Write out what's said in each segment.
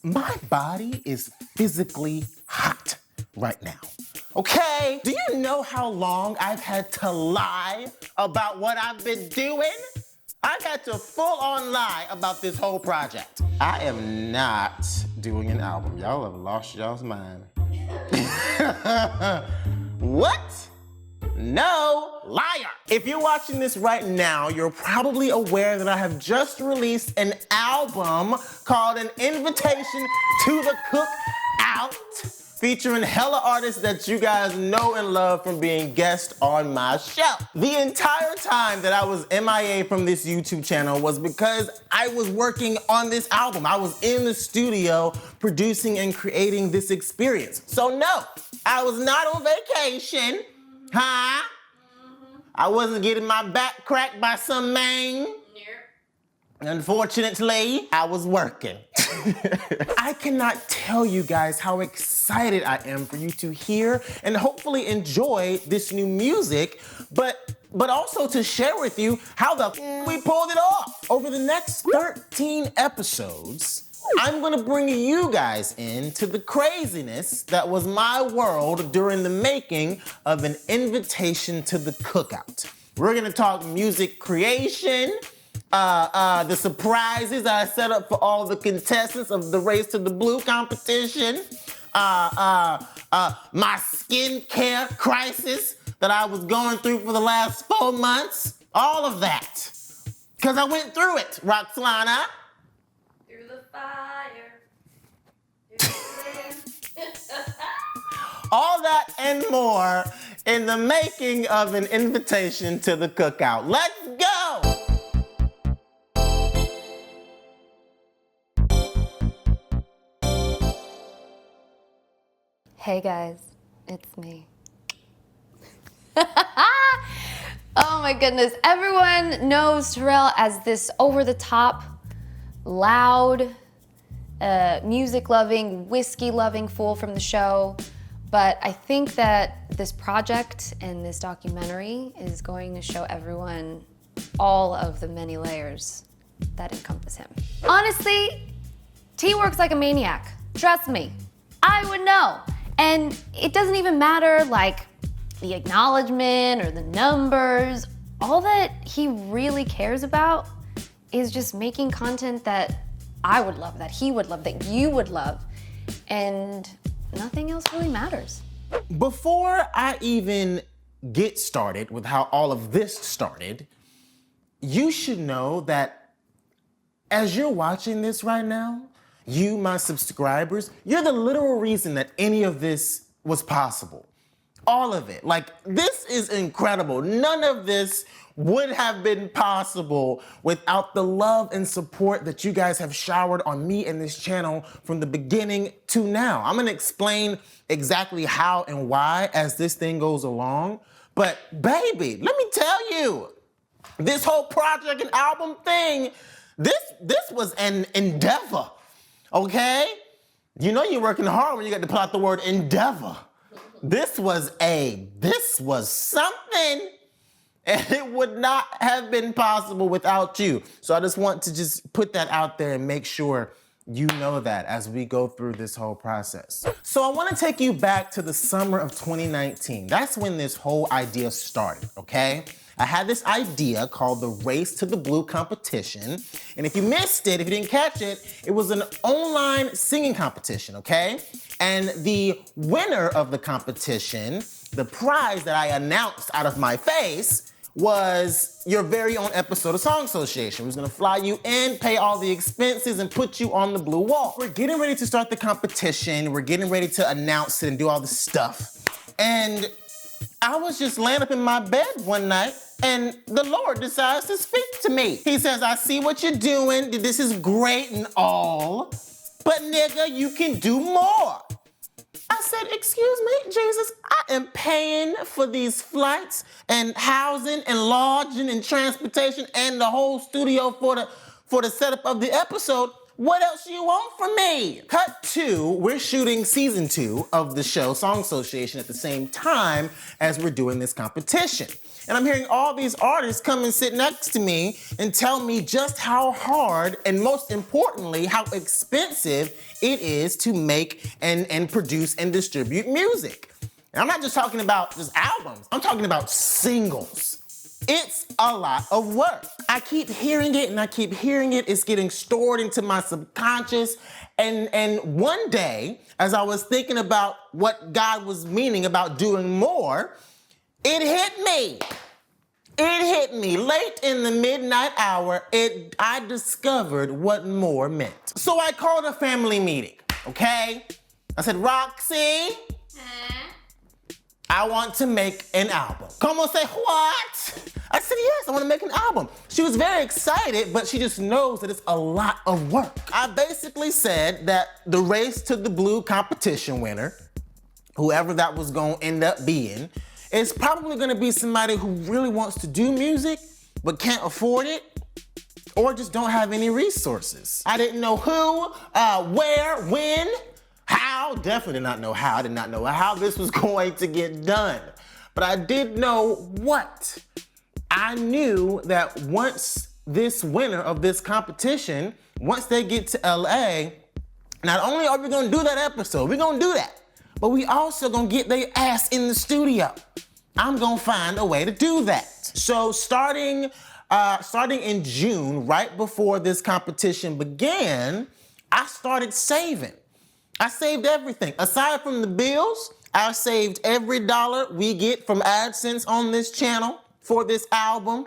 My body is physically hot right now. Okay? Do you know how long I've had to lie about what I've been doing? I've had to full-on lie about this whole project. I am not doing an album. Y'all have lost y'all's mind. What? No, liar. If you're watching this right now, you're probably aware that I have just released an album called An Invitation to the Cookout, featuring hella artists that you guys know and love from being guests on my show. The entire time that I was MIA from this YouTube channel was because I was working on this album. I was in the studio producing and creating this experience. So no, I was not on vacation, huh? I wasn't getting my back cracked by some man. Unfortunately, I was working. I cannot tell you guys how excited I am for you to hear and hopefully enjoy this new music, but also to share with you how we pulled it off. Over the next 13 episodes, I'm gonna bring you guys into the craziness that was my world during the making of An Invitation to the Cookout. We're gonna talk music creation, the surprises that I set up for all the contestants of the Race to the Blue competition, my skincare crisis that I was going through for the last 4 months, all of that. Cause I went through it, Roxana. Through the fire. Through the All that and more in the making of An Invitation to the Cookout. Let's go! Hey guys, it's me. Oh my goodness, everyone knows Terrell as this over-the-top, loud, music-loving, whiskey-loving fool from the show. But I think that this project and this documentary is going to show everyone all of the many layers that encompass him. Honestly, T works like a maniac. Trust me, I would know. And it doesn't even matter like the acknowledgement or the numbers. All that he really cares about is just making content that I would love, that he would love, that you would love. And nothing else really matters. Before I even get started with how all of this started, you should know that as you're watching this right now, you, my subscribers, you're the literal reason that any of this was possible. All of it. Like, this is incredible. None of this would have been possible without the love and support that you guys have showered on me and this channel from the beginning to now. I'm gonna explain exactly how and why as this thing goes along. But baby, let me tell you, this whole project and album thing, this was an endeavor. Okay? You know you're working hard when you got to pull out the word endeavor. This was something, and it would not have been possible without you. So I just want to just put that out there and make sure you know that as we go through this whole process. So I want to take you back to the summer of 2019. That's when this whole idea started, okay? I had this idea called the Race to the Blue competition. And if you missed it, if you didn't catch it, it was an online singing competition, okay? And the winner of the competition, the prize that I announced out of my face, was your very own episode of Song Association. We're gonna fly you in, pay all the expenses, and put you on the blue wall. We're getting ready to start the competition. We're getting ready to announce it and do all the stuff. And I was just laying up in my bed one night, and the Lord decides to speak to me. He says, I see what you're doing. This is great and all, but nigga, you can do more. I said, excuse me, Jesus, I am paying for these flights and housing and lodging and transportation and the whole studio for the setup of the episode. what else you want from me? Cut to, we're shooting season 2 of the show Song Association at the same time as we're doing this competition. And I'm hearing all these artists come and sit next to me and tell me just how hard and most importantly, how expensive it is to make and produce and distribute music. And I'm not just talking about just albums, I'm talking about singles. It's a lot of work. I keep hearing it and I keep hearing it. It's getting stored into my subconscious. And one day, as I was thinking about what God was meaning about doing more, it hit me. It hit me late in the midnight hour. I discovered what more meant. So I called a family meeting, okay? I said, Roxy, I want to make an album. Come on, say, what? I said, yes, I want to make an album. She was very excited, but she just knows that it's a lot of work. I basically said that the Race to the Blue competition winner, whoever that was going to end up being, is probably going to be somebody who really wants to do music, but can't afford it, or just don't have any resources. I didn't know who, where, when, how. Definitely did not know how. I did not know how this was going to get done. But I did know what. I knew that once this winner of this competition, once they get to LA, not only are we gonna do that episode, we're gonna do that, but we also gonna get their ass in the studio. I'm gonna find a way to do that. So starting in June, right before this competition began, I started saving. I saved everything. Aside from the bills, I saved every dollar we get from AdSense on this channel for this album.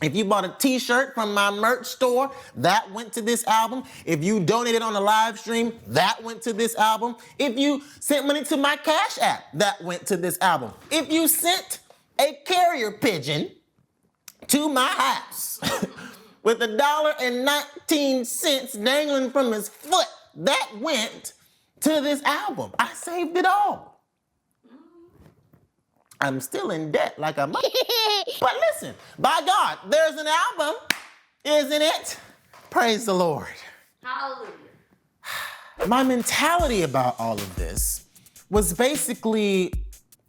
If you bought a t-shirt from my merch store, that went to this album. If you donated on a live stream, that went to this album. If you sent money to my Cash App, that went to this album. If you sent a carrier pigeon to my house with $1.19 dangling from his foot, that went to this album. I saved it all. I'm still in debt like a mother. But listen, by God, there's an album, isn't it? Praise the Lord. Hallelujah. My mentality about all of this was basically,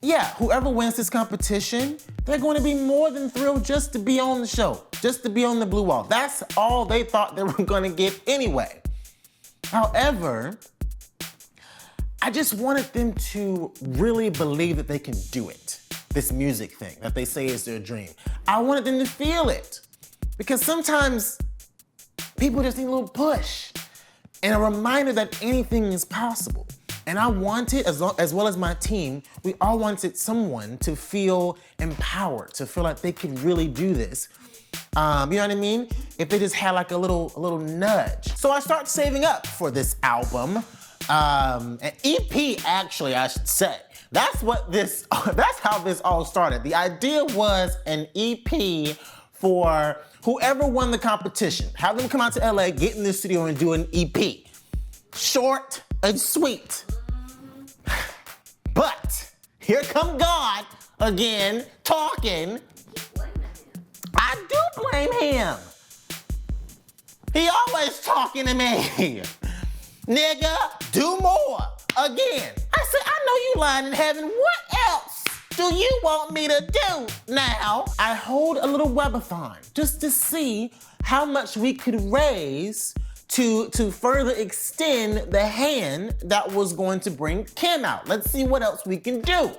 yeah, whoever wins this competition, they're going to be more than thrilled just to be on the show, just to be on the blue wall. That's all they thought they were going to get anyway. However, I just wanted them to really believe that they can do it, this music thing that they say is their dream. I wanted them to feel it, because sometimes people just need a little push and a reminder that anything is possible. And I wanted, as well as my team, we all wanted someone to feel empowered, to feel like they could really do this. You know what I mean? If they just had like a little nudge. So I started saving up for this album. An EP, actually, I should say. That's how this all started. The idea was an EP for whoever won the competition. Have them come out to LA, get in the studio and do an EP. Short and sweet. But here come God again, talking. I do blame him. He always talking to me. Nigga, do more. Again. I said, I know you lying in heaven. What else do you want me to do now? I hold a little webathon just to see how much we could raise to further extend the hand that was going to bring Kim out. Let's see what else we can do.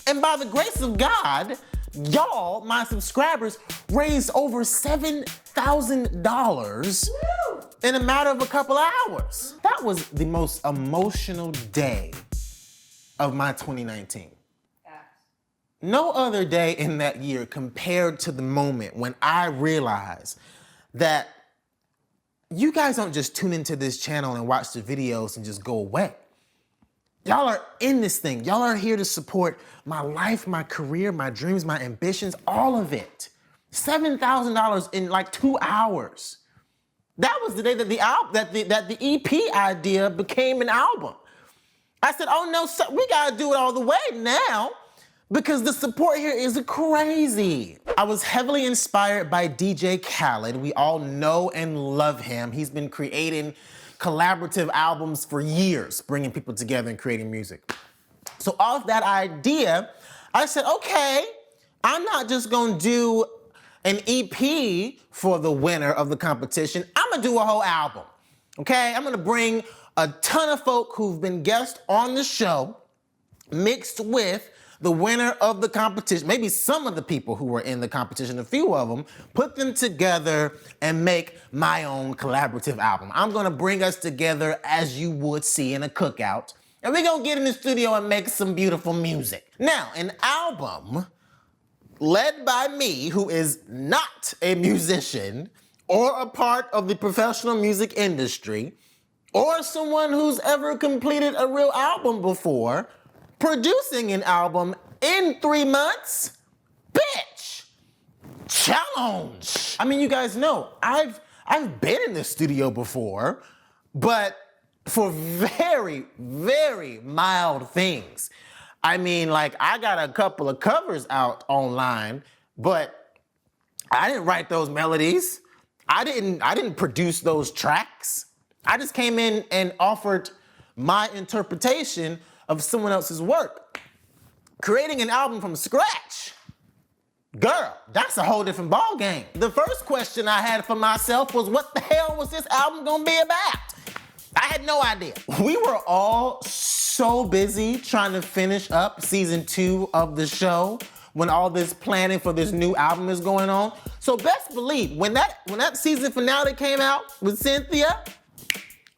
And by the grace of God, y'all, my subscribers, raised over $7,000 in a matter of a couple hours. That was the most emotional day of my 2019. No other day in that year compared to the moment when I realized that you guys don't just tune into this channel and watch the videos and just go away. Y'all are in this thing. Y'all are here to support my life, my career, my dreams, my ambitions, all of it. $7,000 in like 2 hours. That was the day that the EP idea became an album. I said, oh no, we gotta do it all the way now. because the support here is crazy. I was heavily inspired by DJ Khaled. We all know and love him. He's been creating collaborative albums for years, bringing people together and creating music. So off that idea, I said, okay, I'm not just gonna do an EP for the winner of the competition. I'm gonna do a whole album, okay? I'm gonna bring a ton of folk who've been guests on the show, mixed with the winner of the competition, maybe some of the people who were in the competition, a few of them, put them together and make my own collaborative album. I'm gonna bring us together as you would see in a cookout, and we're gonna get in the studio and make some beautiful music. Now, an album led by me, who is not a musician or a part of the professional music industry, or someone who's ever completed a real album before, producing an album in 3 months? Bitch! Challenge! I mean, you guys know, I've been in the studio before, but for very, very mild things. I mean, like, I got a couple of covers out online, but I didn't write those melodies. I didn't produce those tracks. I just came in and offered my interpretation of someone else's work. Creating an album from scratch, girl, that's a whole different ball game. The first question I had for myself was, what the hell was this album gonna be about? I had no idea. We were all so busy trying to finish up season 2 of the show when all this planning for this new album is going on. So best believe, when that season finale came out with Cynthia,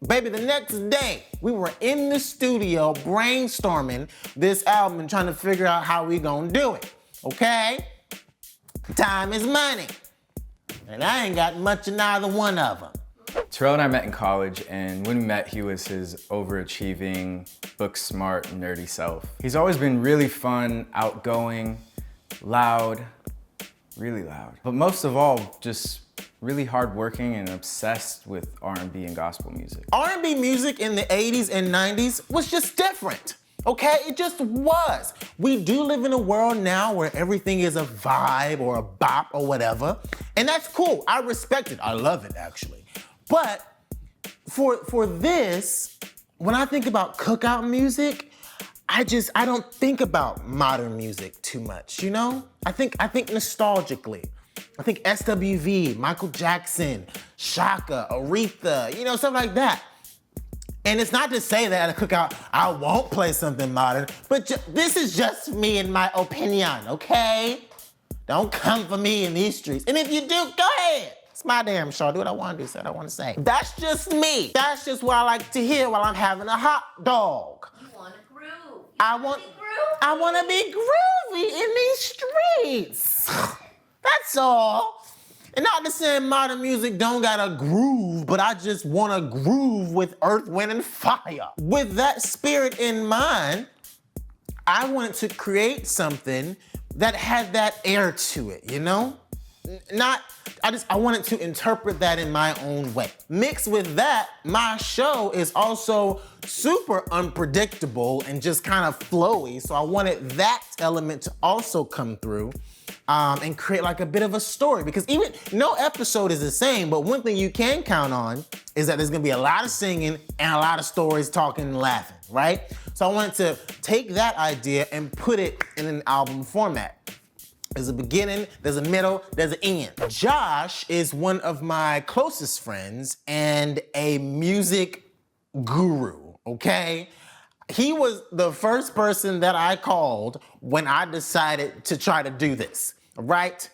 baby, the next day, we were in the studio brainstorming this album and trying to figure out how we gonna do it, okay? Time is money. And I ain't got much of neither one of them. Terrell and I met in college, and when we met, he was his overachieving, book-smart, nerdy self. He's always been really fun, outgoing, loud, really loud. But most of all, just really hardworking and obsessed with R&B and gospel music. R&B music in the 80s and 90s was just different, okay? It just was. We do live in a world now where everything is a vibe or a bop or whatever, and that's cool. I respect it. I love it, actually. But for this, when I think about cookout music, I don't think about modern music too much, you know? I think nostalgically. I think SWV, Michael Jackson, Shaka, Aretha, you know, stuff like that. And it's not to say that at a cookout, I won't play something modern, but this is just me and my opinion, okay? Don't come for me in these streets. And if you do, go ahead. It's my damn show. I do what I want to do, say what I want to say. That's just me. That's just what I like to hear while I'm having a hot dog. You want to groove. I want to be groovy in these streets. That's all. And not to say modern music don't got a groove, but I just want to groove with Earth, Wind, and Fire. With that spirit in mind, I wanted to create something that had that air to it, you know? I wanted to interpret that in my own way. Mixed with that, my show is also super unpredictable and just kind of flowy, so I wanted that element to also come through and create like a bit of a story, because even no episode is the same, but one thing you can count on is that there's gonna be a lot of singing and a lot of stories, talking and laughing, right? So I wanted to take that idea and put it in an album format. There's a beginning, there's a middle, there's an end. Josh is one of my closest friends and a music guru, okay? He was the first person that I called when I decided to try to do this, right?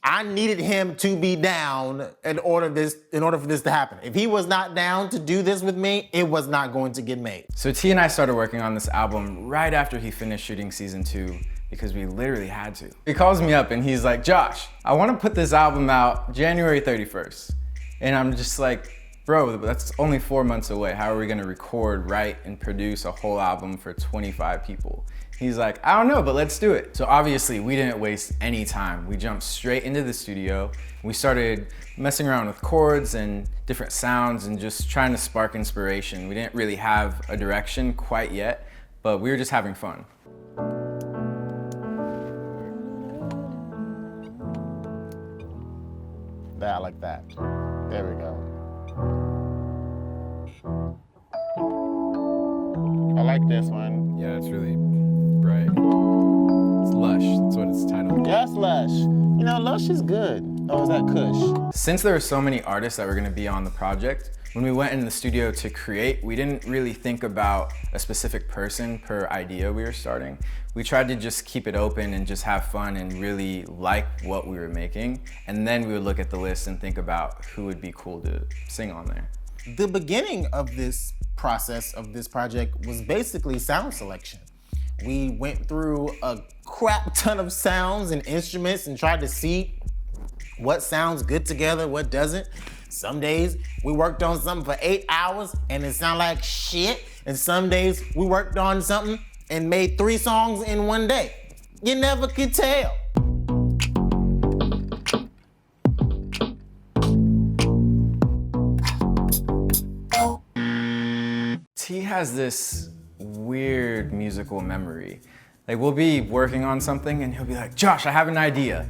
I needed him to be down in order for this to happen. If he was not down to do this with me, it was not going to get made. So T and I started working on this album right after he finished shooting season 2, because we literally had to. He calls me up and he's like, Josh, I want to put this album out January 31st. And I'm just like, bro, that's only 4 months away. How are we gonna record, write, and produce a whole album for 25 people? He's like, I don't know, but let's do it. So obviously we didn't waste any time. We jumped straight into the studio. We started messing around with chords and different sounds and just trying to spark inspiration. We didn't really have a direction quite yet, but we were just having fun. That, I like that. There we go. I like this one. Yeah, it's really bright. It's Lush, that's what it's titled. Yes, Lush. You know, Lush is good. Oh, is that Kush? Since there were so many artists that were gonna be on the project, when we went in the studio to create, we didn't really think about a specific person per idea we were starting. We tried to just keep it open and just have fun and really like what we were making. And then we would look at the list and think about who would be cool to sing on there. The beginning of this process of this project was basically sound selection. We went through a crap ton of sounds and instruments and tried to see what sounds good together, what doesn't. Some days we worked on something for 8 hours and it sounded like shit. And some days we worked on something and made 3 songs in one day. You never could tell. T has this weird musical memory. Like, we'll be working on something and he'll be like, Josh, I have an idea.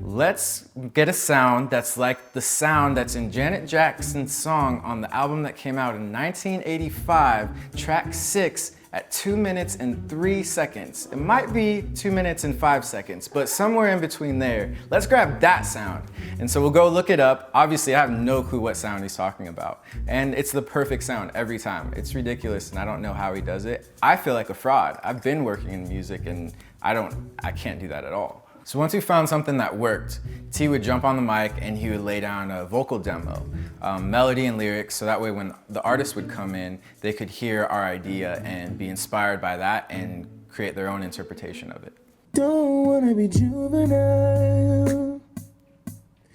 Let's get a sound that's like the sound that's in Janet Jackson's song on the album that came out in 1985, track 6, at 2 minutes and 3 seconds. It might be 2 minutes and 5 seconds, but somewhere in between there, let's grab that sound. And so we'll go look it up. Obviously, I have no clue what sound he's talking about. And it's the perfect sound every time. It's ridiculous, and I don't know how he does it. I feel like a fraud. I've been working in music, and I can't do that at all. So once we found something that worked, T would jump on the mic and he would lay down a vocal demo, melody and lyrics, so that way when the artist would come in, they could hear our idea and be inspired by that and create their own interpretation of it. Don't wanna be juvenile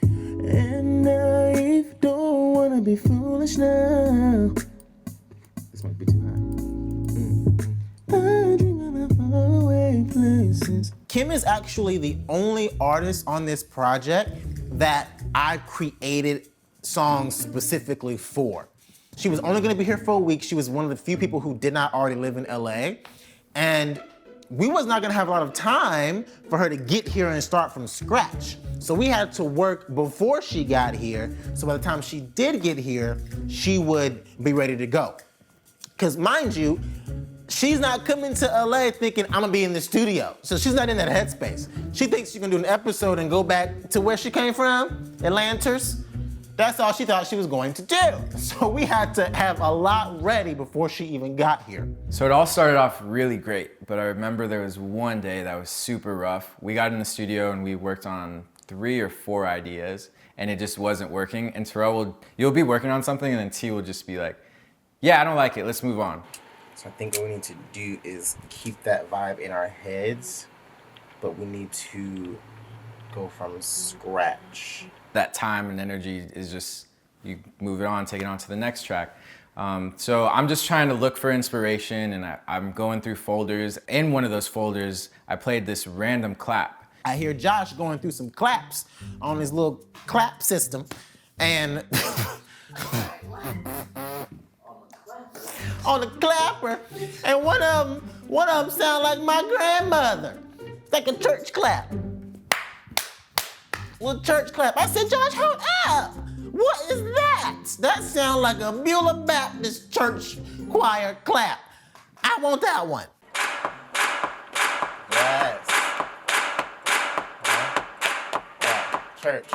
and naive, don't wanna be foolish now. This might be too high. I dream of faraway places. Kim is actually the only artist on this project that I created songs specifically for. She was only gonna be here for a week. She was one of the few people who did not already live in LA. And we was not gonna have a lot of time for her to get here and start from scratch. So we had to work before she got here. So by the time she did get here, she would be ready to go. Because mind you, she's not coming to LA thinking I'm gonna be in the studio. So she's not in that headspace. She thinks she can do an episode and go back to where she came from, Atlantis. That's all she thought she was going to do. So we had to have a lot ready before she even got here. So it all started off really great, but I remember there was one day that was super rough. We got in the studio and we worked on 3 or 4 ideas and it just wasn't working. And Terrell you'll be working on something and then T will just be like, yeah, I don't like it, let's move on. So I think what we need to do is keep that vibe in our heads, but we need to go from scratch. That time and energy is just, you move it on, take it on to the next track. So I'm just trying to look for inspiration and I'm going through folders. In one of those folders, I played this random clap. I hear Josh going through some claps on his little clap system and on the clapper, and one of them sound like my grandmother. It's like a church clap. Little church clap. I said, Josh, hold up. What is that? That sounds like a Beulah Baptist church choir clap. I want that one. Yes. Yeah, church.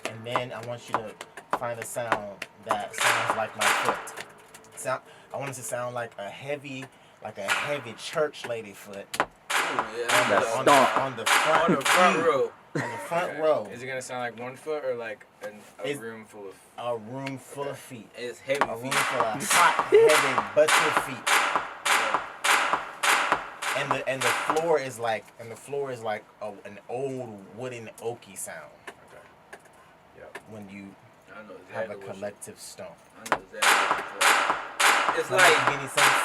And then I want you to find a sound that sounds like my foot. I want it to sound like a heavy church lady foot. Ooh, yeah, On the front row. On the front row. Is it gonna sound like 1 foot or like a room full of? A room full of feet. It's heavy A room feet. full of hot, heavy, butcher feet. And the floor is like an old wooden oaky sound. Okay. Yep. When you I know have a exactly what collective stomp. I know exactly what you're saying. It's Does that like, make any sense?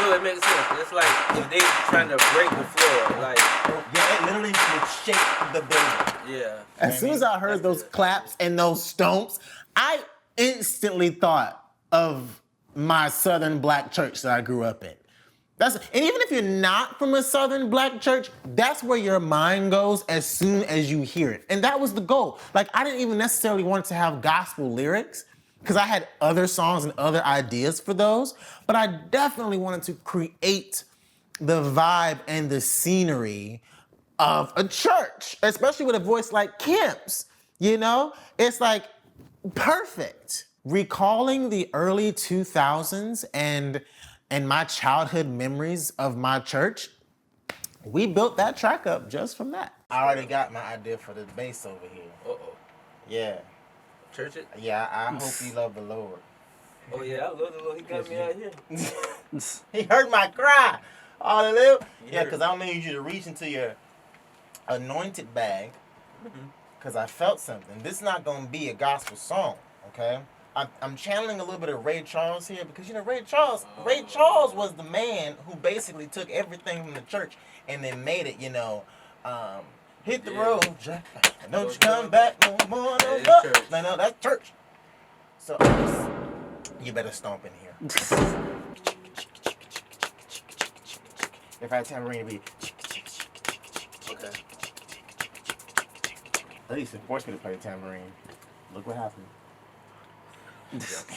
no, it makes sense. It's like if they trying to break the floor, like, Yeah, it literally would shake the building. yeah. As soon as I heard those claps and those stomps, I instantly thought of my southern black church that I grew up in. And even if you're not from a Southern black church, that's where your mind goes as soon as you hear it. And that was the goal. Like, I didn't even necessarily want to have gospel lyrics because I had other songs and other ideas for those, but I definitely wanted to create the vibe and the scenery of a church, especially with a voice like Kim's, you know? It's like perfect. Recalling the early 2000s and my childhood memories of my church, we built that track up just from that. I already got my idea for the bass over here. Uh-oh. Yeah. Church it? Yeah, I hope you love the Lord. Oh, yeah, I love the Lord. He got me out here. He heard my cry. Hallelujah. Yeah, Yeah. because I need you to reach into your anointed bag because I felt something. This is not going to be a gospel song, okay? I'm channeling a little bit of Ray Charles here because, you know, Ray Charles was the man who basically took everything from the church and then made it, you know, hit the road, Jack. Don't you come back no more, no more. No, that's church. So you better stomp in here. If I had tambourine, it'd be. Okay. At least it forced me to play the tambourine. Look what happened. Just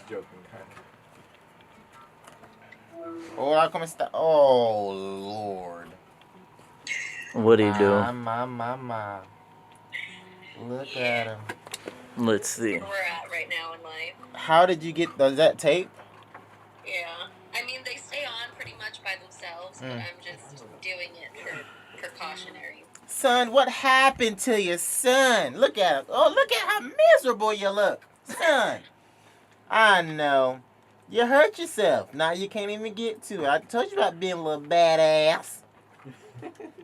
joking. Hola, ¿cómo está? Oh, Lord. What do you do? My. Look at him. Let's see. Where we're at right now in life. How did you get, does that tape? Yeah. I mean, they stay on pretty much by themselves, but I'm just doing it for precautionary. Son, what happened to you, son? Look at him. Oh, look at how miserable you look. Son. I know. You hurt yourself. Now you can't even get to it. I told you about being a little badass.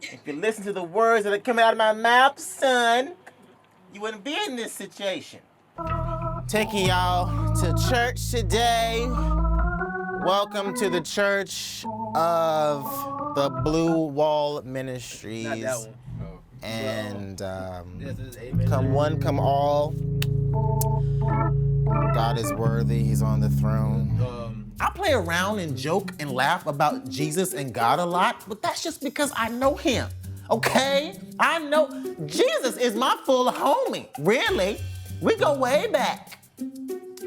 If you listen to the words that are coming out of my mouth, son, you wouldn't be in this situation. Taking y'all to church today. Welcome to the Church of the Blue Wall Ministries. Not that one. And Yes, it's amen. come one, come all. God is worthy. He's on the throne. I play around and joke and laugh about Jesus and God a lot, but that's just because I know him, okay? I know Jesus is my full homie, really. We go way back.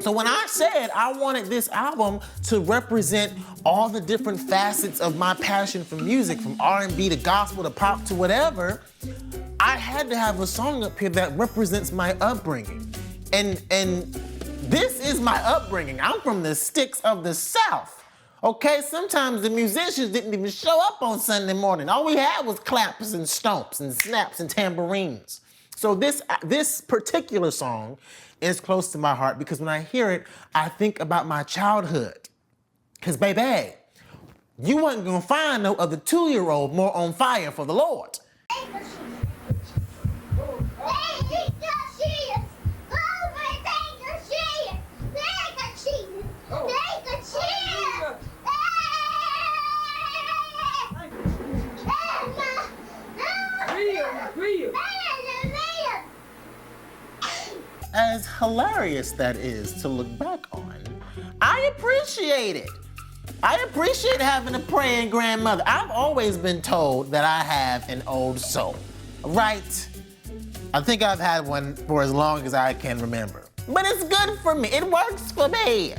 So when I said I wanted this album to represent all the different facets of my passion for music, from R&B to gospel to pop to whatever, I had to have a song up here that represents my upbringing. And this is my upbringing. I'm from the sticks of the South. Okay, sometimes the musicians didn't even show up on Sunday morning. All we had was claps and stomps and snaps and tambourines. So this particular song is close to my heart because when I hear it, I think about my childhood. Because baby, you wasn't gonna find no other 2-year-old more on fire for the Lord. As hilarious that is to look back on, I appreciate it. I appreciate having a praying grandmother. I've always been told that I have an old soul, right? I think I've had one for as long as I can remember. But it's good for me. It works for me.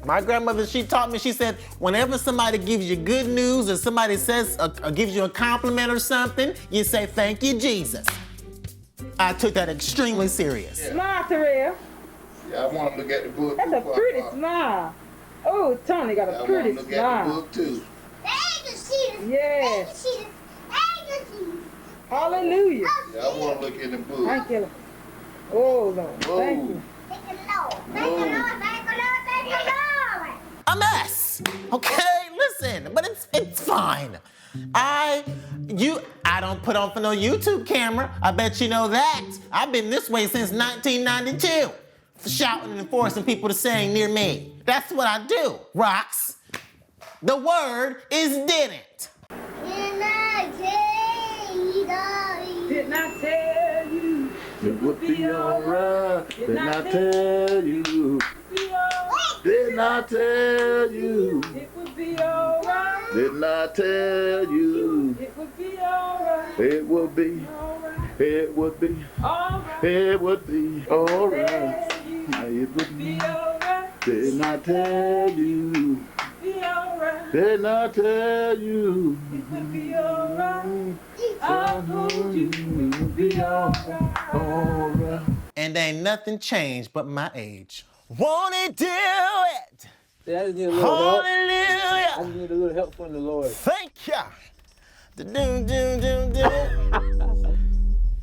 My grandmother, she taught me, she said, whenever somebody gives you good news or somebody says or gives you a compliment or something, you say, thank you, Jesus. I took that extremely serious. Smile, Terrell. Yeah, I want to look at the book. That's a pretty smile. Oh, Tony got a pretty I want to look at the smile. book too. Yes. Hallelujah. Yeah, I want to look in the book. Thank you. Oh, Lord. Whoa. Thank you. A mess, okay? Listen, but it's fine. I don't put on for no YouTube camera. I bet you know that. I've been this way since 1992. Shouting and forcing people to sing near me. That's what I do, Rocks. The word is didn't. Did not tell you It would be alright. Didn't I tell you? Didn't I tell you? It would be alright. Didn't I tell you? It would be alright. It would be. It would be. Alright. It would be alright. It would be. Alright. Didn't I tell you? Be alright. Didn't I tell you? It would be alright. I told you it would be alright. Alright. And ain't nothing changed but my age. Won't he do it? Yeah, I just need a little help. I Hallelujah. just need a little help from the Lord. Thank ya. Do.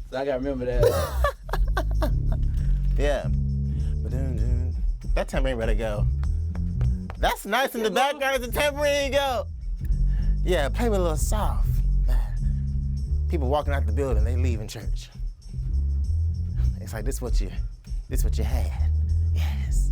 So I gotta remember that. Yeah. That tambourine better go. That's nice in the background as the tambourine go. Yeah, play with a little soft. People walking out the building, they leaving church. It's like this what you had. Yes.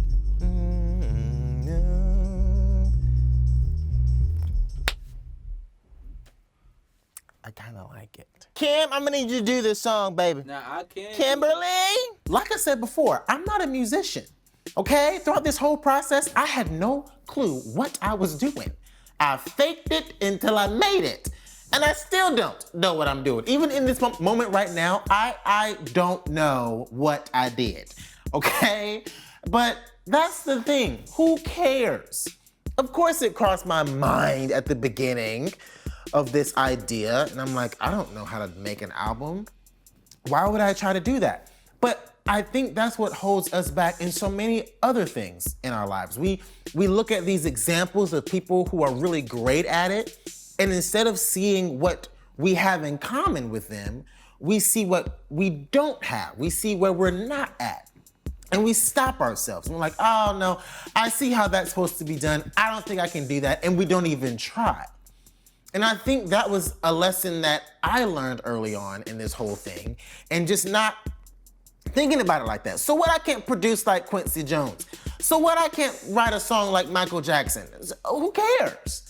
I kind of like it. Kim, I'm gonna need you to do this song, baby. Now I can't. Kimberly! Like I said before, I'm not a musician, okay? Throughout this whole process, I had no clue what I was doing. I faked it until I made it. And I still don't know what I'm doing. Even in this moment right now, I don't know what I did, okay? But that's the thing, who cares? Of course it crossed my mind at the beginning of this idea, and I'm like, I don't know how to make an album. Why would I try to do that? But I think that's what holds us back in so many other things in our lives. We look at these examples of people who are really great at it, and instead of seeing what we have in common with them, we see what we don't have. We see where we're not at. And we stop ourselves. And we're like, oh no, I see how that's supposed to be done. I don't think I can do that. And we don't even try. And I think that was a lesson that I learned early on in this whole thing, and just not thinking about it like that. So what, I can't produce like Quincy Jones? So what, I can't write a song like Michael Jackson? Who cares?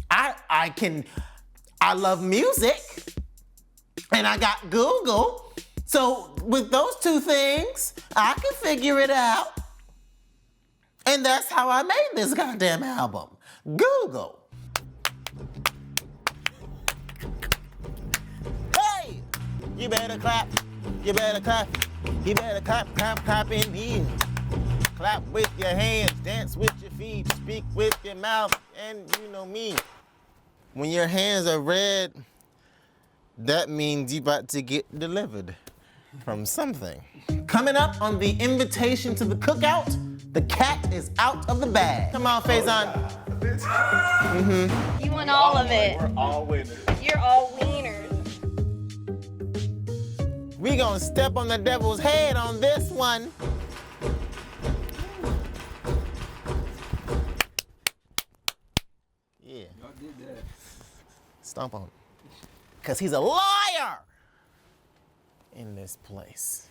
I love music, and I got Google. So with those two things, I can figure it out. And that's how I made this goddamn album. Google. Hey! You better clap, you better clap, you better clap, clap, clap in here. Clap with your hands, dance with your feet, speak with your mouth, and you know me. When your hands are red, that means you about to get delivered from something. Coming up on the invitation to the cookout, the cat is out of the bag. Come on, Faison. You want all of it. We're all winners. You're all wieners. We gonna step on the devil's head on this one. Yeah. Y'all did that. Stomp on him. Cause he's a liar in this place.